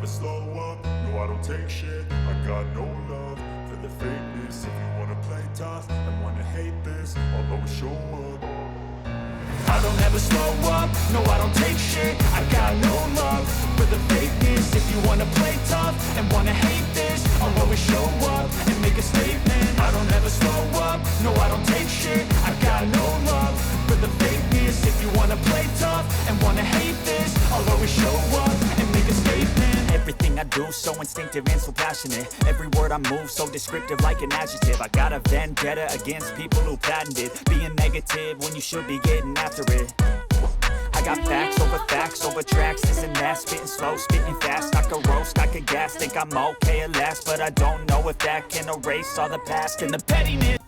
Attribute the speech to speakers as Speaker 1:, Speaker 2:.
Speaker 1: slow up, no I don't take shit. I got no love for the fakeness. If you wanna play tough and wanna hate this, I'll always show up. I don't ever slow up, no I don't take shit. I got no love for the fakeness. If you wanna play tough and wanna hate this, I'll always show up and make a statement. I don't ever slow up, no I don't take shit. I got no love for the fakeness. If you wanna play tough and wanna hate this, I'll always show up and make a statement. Everything I do so instinctive and so passionate. Every word I move so descriptive like an adjective. I got a vendetta against people who patented being negative when you should be getting after it. I got facts over tracks, this and that. Spitting slow, spitting fast, I could roast, I could gas. Think I'm okay at last, but I don't know if that can erase all the past and the pettiness.